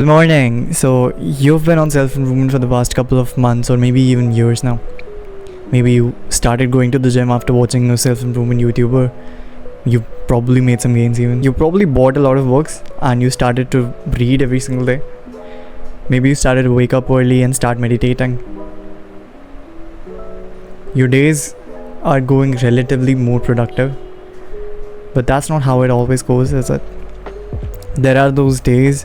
Good morning. So, you've been on self improvement for the past couple of months or maybe even years now. Maybe you started going to the gym after watching a self improvement YouTuber. You probably made some gains even. You probably bought a lot of books and you started to read every single day. Maybe you started to wake up early and start meditating. Your days are going relatively more productive. But that's not how it always goes, is it? There are those days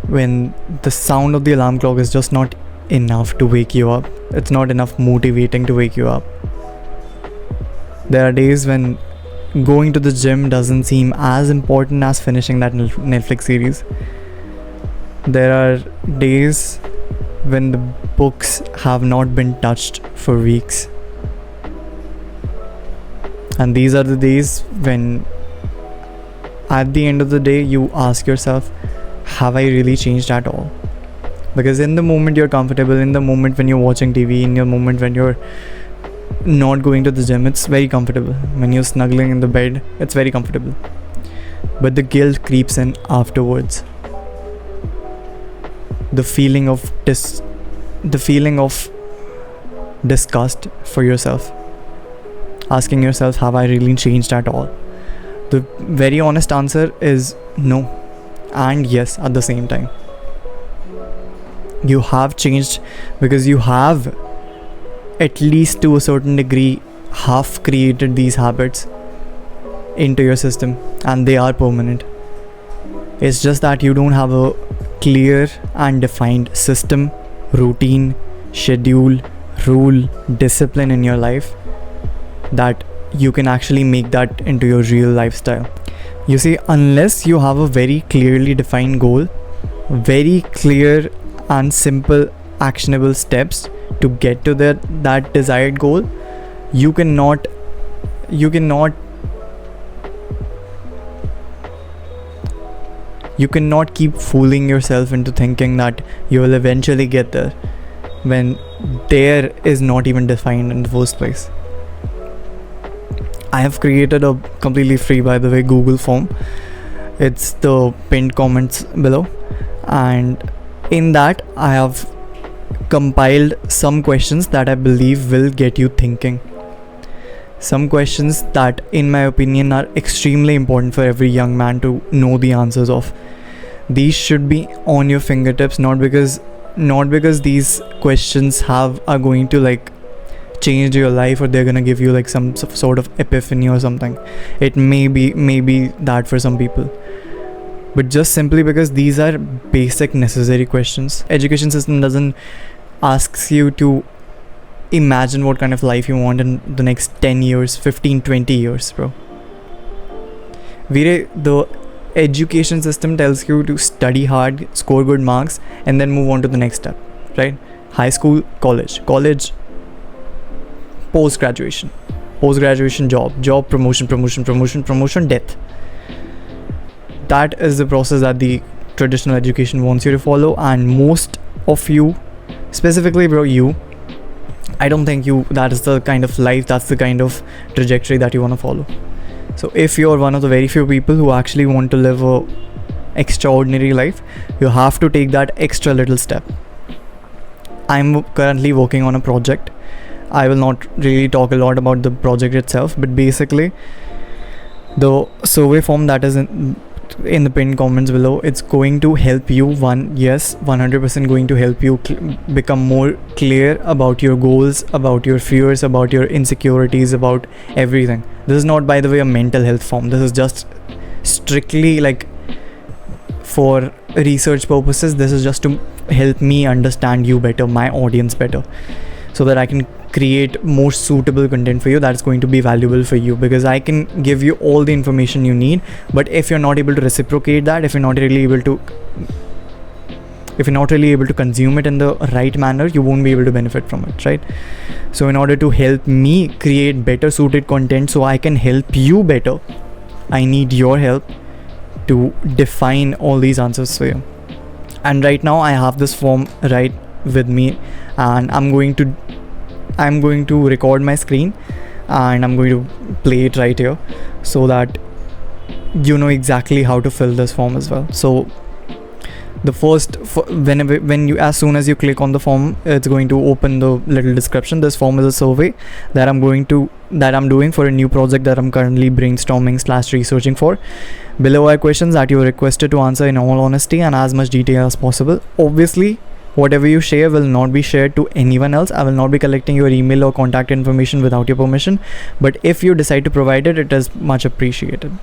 when the sound of the alarm clock is just not enough to wake you up. It's not enough motivating to wake you up. There are days when going to the gym doesn't seem as important as finishing that Netflix series. There are days when the books have not been touched for weeks. And these are the days when at the end of the day you ask yourself, have I really changed at all? Because in the moment you're comfortable, in the moment when you're watching TV, in your moment when you're not going to the gym, it's very comfortable. When you're snuggling in the bed, it's very comfortable. But the guilt creeps in afterwards. The feeling of disgust for yourself. Asking yourself, have I really changed at all? The very honest answer is no and yes at the same time. You have changed because you have, at least to a certain degree, half created these habits into your system and they are permanent. It's just that you don't have a clear and defined system, routine, schedule, rule, discipline in your life that you can actually make that into your real lifestyle. You see, unless you have a very clearly defined goal, very clear and simple actionable steps to get to that desired goal, you cannot keep fooling yourself into thinking that you will eventually get there when there is not even defined in the first place. I have created a completely free, by the way, Google form. It's the pinned comments below, and in that I have compiled some questions that I believe will get you thinking. Some questions that, in my opinion, are extremely important for every young man to know the answers of. These should be on your fingertips, not because these questions are going to change your life or they're gonna give you some sort of epiphany or something. It may be that for some people, but just simply because these are basic necessary questions. Education system doesn't ask you to imagine what kind of life you want in the next 10 years, 15, 20 years, bro. The education system tells you to study hard, score good marks, and then move on to the next step, right? High school, college, post-graduation, job, promotion, death. That is the process that the traditional education wants you to follow, and most of you, specifically bro, I don't think that is the kind of life, that's the kind of trajectory that you want to follow. So if you're one of the very few people who actually want to live a extraordinary life, you have to take that extra little step. I'm currently working on a project. I will not really talk a lot about the project itself, but basically the survey form that is in the pinned comments below, it's going to help you 100% going to help you become more clear about your goals, about your fears, about your insecurities, about everything. This is not, by the way, a mental health form. This is just strictly for research purposes. This is just to help me understand you better, my audience better, so that I can create more suitable content for you that's going to be valuable for you, because I can give you all the information you need, but if you're not able to reciprocate that, if you're not really able to consume it in the right manner, you won't be able to benefit from it, right? So in order to help me create better suited content so I can help you better, I need your help to define all these answers for you. And right now I have this form right with me, and I'm going to record my screen and I'm going to play it right here so that you know exactly how to fill this form as well. So The first, when you, as soon as you click on the form, it's going to open the little description. This form is a survey that I'm doing for a new project that I'm currently brainstorming / researching for. Below are questions that you are requested to answer in all honesty and as much detail as possible. Obviously, whatever you share will not be shared to anyone else. I will not be collecting your email or contact information without your permission, but if you decide to provide it, it is much appreciated.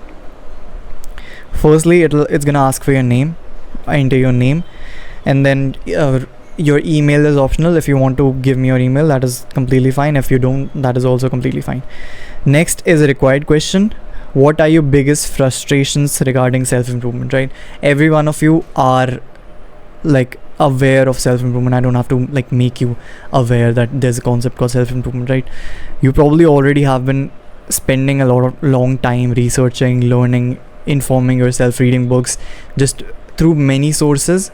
Firstly, it's gonna ask for your name. Enter your name, and then your email is optional. If you want to give me your email, that is completely fine. If you don't, that is also completely fine. Next is a required question. What are your biggest frustrations regarding self-improvement? Right, every one of you are like aware of self-improvement. I don't have to like make you aware that there's a concept called self-improvement, right? You probably already have been spending a long time researching, learning, informing yourself, reading books, just through many sources,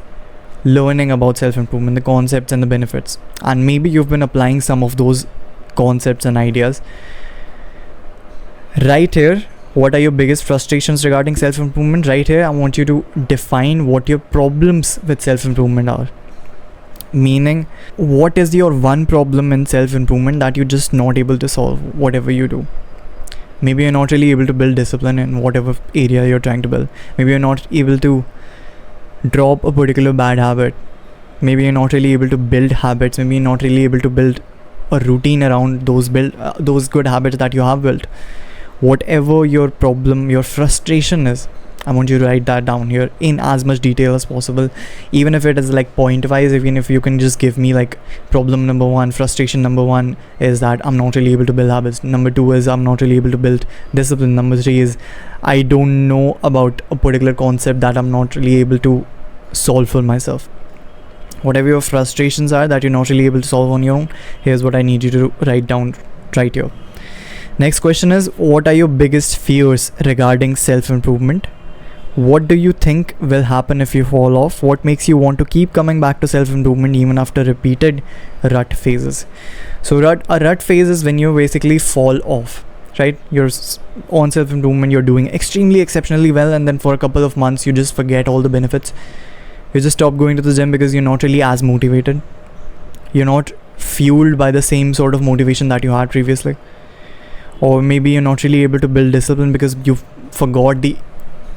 learning about self-improvement, the concepts and the benefits, and maybe you've been applying some of those concepts and ideas. Right here, what are your biggest frustrations regarding self-improvement? Right here, I want you to define what your problems with self-improvement are. Meaning, what is your one problem in self-improvement that you're just not able to solve, whatever you do? Maybe you're not really able to build discipline in whatever area you're trying to build. Maybe you're not able to drop a particular bad habit. Maybe you're not really able to build habits. Maybe you're not really able to build a routine around those good habits that you have built. Whatever your problem, your frustration is, I want you to write that down here in as much detail as possible. Even if it is like point wise, even if you can just give me like problem number 1, frustration number 1 is that I'm not really able to build habits. Number 2 is I'm not really able to build discipline. Number 3 is I don't know about a particular concept that I'm not really able to solve for myself. Whatever your frustrations are that you're not really able to solve on your own, here's what I need you to write down right here. Next question is, what are your biggest fears regarding self-improvement? What do you think will happen if you fall off? What makes you want to keep coming back to self-improvement even after repeated rut phases? So a rut phase is when you basically fall off, right? You're on self-improvement, you're doing extremely exceptionally well, and then for a couple of months you just forget all the benefits. You just stop going to the gym because you're not really as motivated. You're not fueled by the same sort of motivation that you had previously. Or maybe you're not really able to build discipline because you forgot the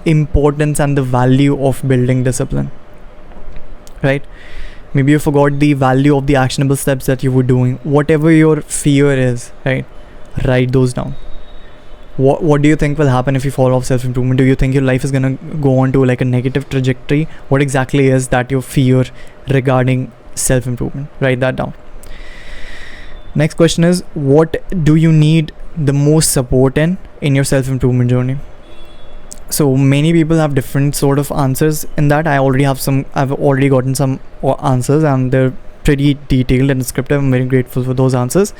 importance and the value of building discipline, right? Maybe you forgot the value of the actionable steps that you were doing. Whatever your fear is, right, write those down. What do you think will happen if you fall off self-improvement? Do you think your life is gonna go on to like a negative trajectory? What exactly is that your fear regarding self-improvement? Write that down. Next question is, what do you need the most support in your self-improvement journey? So many people have different sort of answers in that. I've already gotten some answers, and they're pretty detailed and descriptive. I'm very grateful for those answers.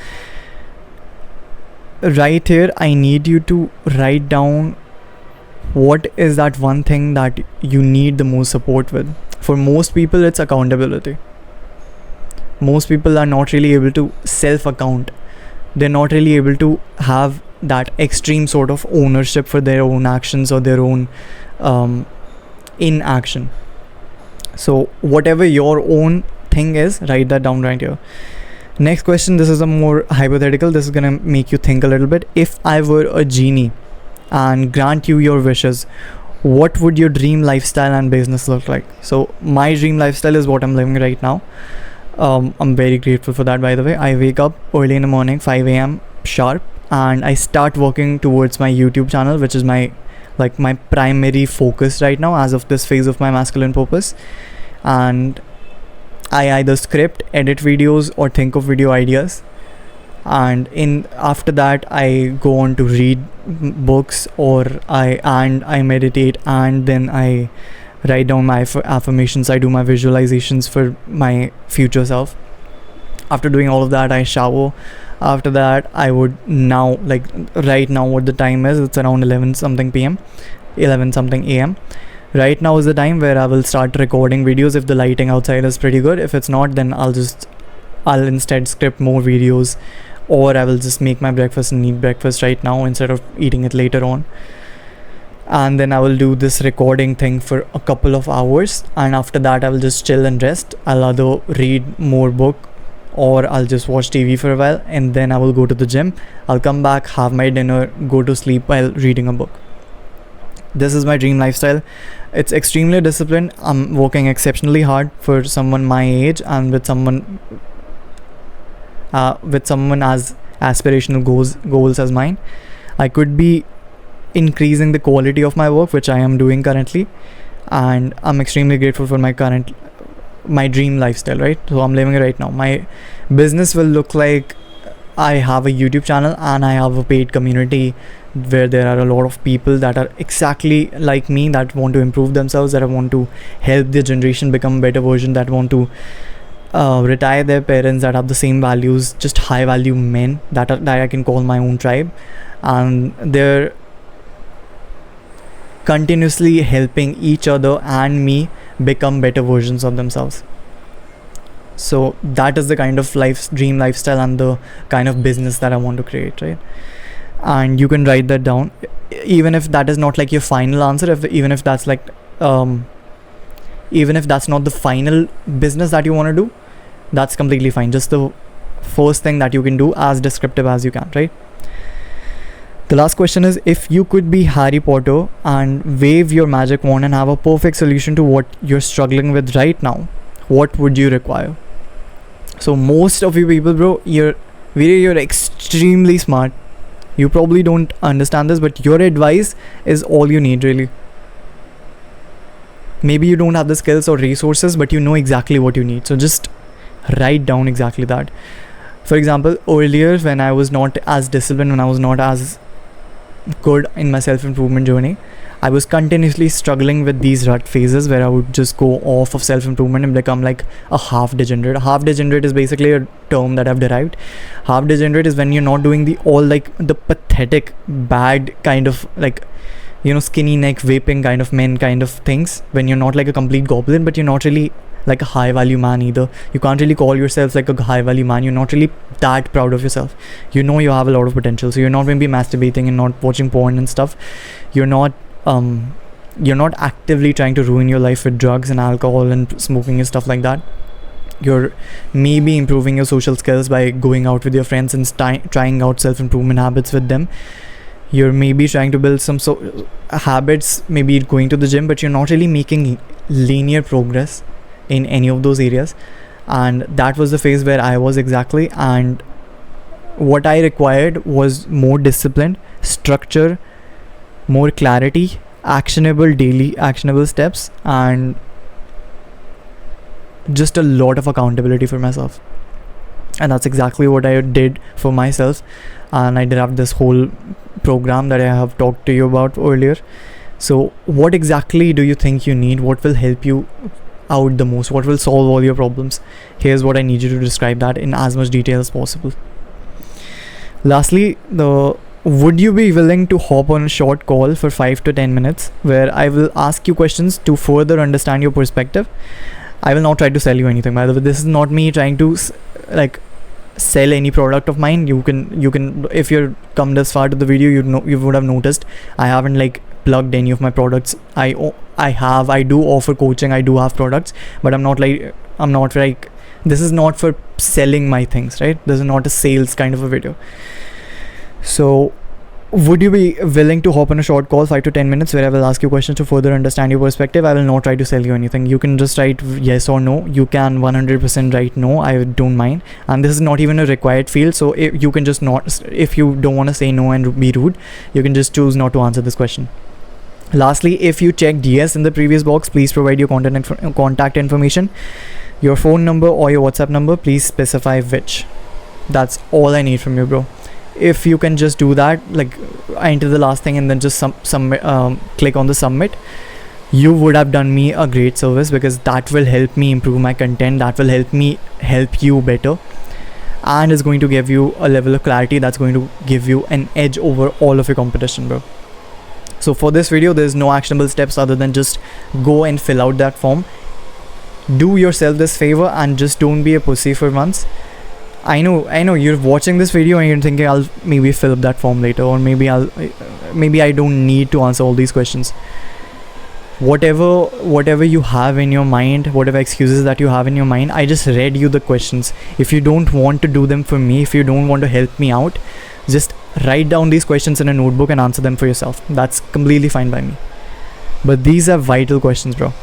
Right here, I need you to write down what is that one thing that you need the most support with. For most people, it's accountability. Most people are not really able to self-account. They're not really able to have that extreme sort of ownership for their own actions or their own inaction. So whatever your own thing is, write that down right here. Next question, this is a more hypothetical. This is gonna make you think a little bit. If I were a genie and grant you your wishes, what would your dream lifestyle and business look like? So my dream lifestyle is what I'm living right now. I'm very grateful for that, by the way. I wake up early in the morning, 5 a.m. sharp, and I start working towards my YouTube channel, which is my primary focus right now as of this phase of my masculine purpose. And I either script, edit videos, or think of video ideas. And after that, I go on to read books, or I meditate, and then I write down my affirmations. I do my visualizations for my future self. After doing all of that, I shower. After that, I would now, like right now what the time is, it's around 11 something am. Right now is the time where I will start recording videos if the lighting outside is pretty good. If it's not, then I'll instead script more videos, or I will just make my breakfast and eat breakfast right now instead of eating it later on. and then I will do this recording thing for a couple of hours, and after that I will just chill and rest. I'll either read more book or I'll just watch TV for a while, and then I will go to the gym. I'll come back, have my dinner, go to sleep while reading a book. This is my dream lifestyle. It's extremely disciplined. I'm working exceptionally hard for someone my age, and with someone as aspirational goals as mine. I could be increasing the quality of my work, which I am doing currently, and I'm extremely grateful for my dream lifestyle, right? So I'm living it right now. My business will look like I have a YouTube channel and I have a paid community where there are a lot of people that are exactly like me, that want to improve themselves, that want to help their generation become a better version, that want to retire their parents, that have the same values, just high value men that I can call my own tribe, and they're continuously helping each other and me become better versions of themselves. So that is the kind of dream lifestyle and the kind of business that I want to create, right? And you can write that down, even if that is not like your final answer, even if that's like even if that's not the final business that you want to do, that's completely fine. Just the first thing that you can do, as descriptive as you can, right? The last question is, if you could be Harry Potter and wave your magic wand and have a perfect solution to what you're struggling with right now, what would you require? So most of you people, bro, you're extremely smart. You probably don't understand this, but your advice is all you need, really. Maybe you don't have the skills or resources, but you know exactly what you need. So just write down exactly that. For example, earlier when I was not as disciplined, when I was not as good in my self-improvement journey, I was continuously struggling with these rut phases where I would just go off of self-improvement and become like a half degenerate. Half degenerate is basically a term that I've derived. Half degenerate is when you're not doing the pathetic, bad kind of, like, you know, skinny neck, vaping kind of men kind of things. When you're not like a complete goblin, but you're not really like a high value man either. You can't really call yourself like a high value man. You're not really that proud of yourself. You know you have a lot of potential, so you're not going to be masturbating and not watching porn and stuff. You're not actively trying to ruin your life with drugs and alcohol and smoking and stuff like that. You're maybe improving your social skills by going out with your friends and trying out self-improvement habits with them. You're maybe trying to build some habits, maybe going to the gym, but you're not really making linear progress in any of those areas. And that was the phase where I was exactly, and what I required was more discipline, structure, more clarity, daily actionable steps, and just a lot of accountability for myself. And that's exactly what I did for myself, and I derived this whole program that I have talked to you about earlier. So what exactly do you think you need? What will help you out the most? What will solve all your problems? Here's what I need you to describe that in as much detail as possible. Lastly, would you be willing to hop on a short call for 5 to 10 minutes where I will ask you questions to further understand your perspective? I will not try to sell you anything, by the way. This is not me trying to like sell any product of mine. You can if you're come this far to the video, you would have noticed I haven't like plugged any of my products. I do offer coaching, I do have products, but I'm not like this is not for selling my things, right? This is not a sales kind of a video. So would you be willing to hop on a short call, 5 to 10 minutes, where I will ask you questions to further understand your perspective? I will not try to sell you anything. You can just write yes or no. You can 100% write no, I don't mind. And this is not even a required field, so if you can just not, if you don't want to say no and be rude, you can just choose not to answer this question. Lastly, if you checked yes in the previous box, please provide your contact information, your phone number or your WhatsApp number. Please specify which. That's all I need from you, bro. If you can just do that, like enter the last thing and then just click on the submit, you would have done me a great service, because that will help me improve my content, that will help me help you better, and is going to give you a level of clarity that's going to give you an edge over all of your competition, bro. So for this video, there's no actionable steps other than just go and fill out that form. Do yourself this favor and just don't be a pussy for once. I know you're watching this video and you're thinking I'll maybe fill up that form later, or maybe I don't need to answer all these questions. Whatever you have in your mind, whatever excuses that you have in your mind, I just read you the questions. If you don't want to do them for me, if you don't want to help me out, just write down these questions in a notebook and answer them for yourself. That's completely fine by me. But these are vital questions, bro.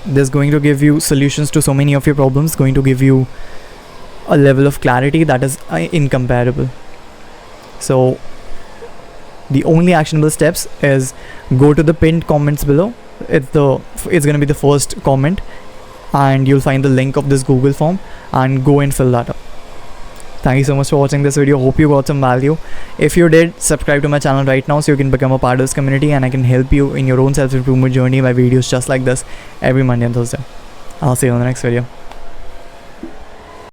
This is going to give you solutions to so many of your problems, going to give you a level of clarity that is incomparable. So the only actionable steps is go to the pinned comments below. It's going to be the first comment, and you'll find the link of this Google form, and go and fill that up. Thank you so much for watching this video. Hope you got some value. If you did, subscribe to my channel right now so you can become a part of this community, and I can help you in your own self-improvement journey by videos just like this every Monday and Thursday. I'll see you on the next video.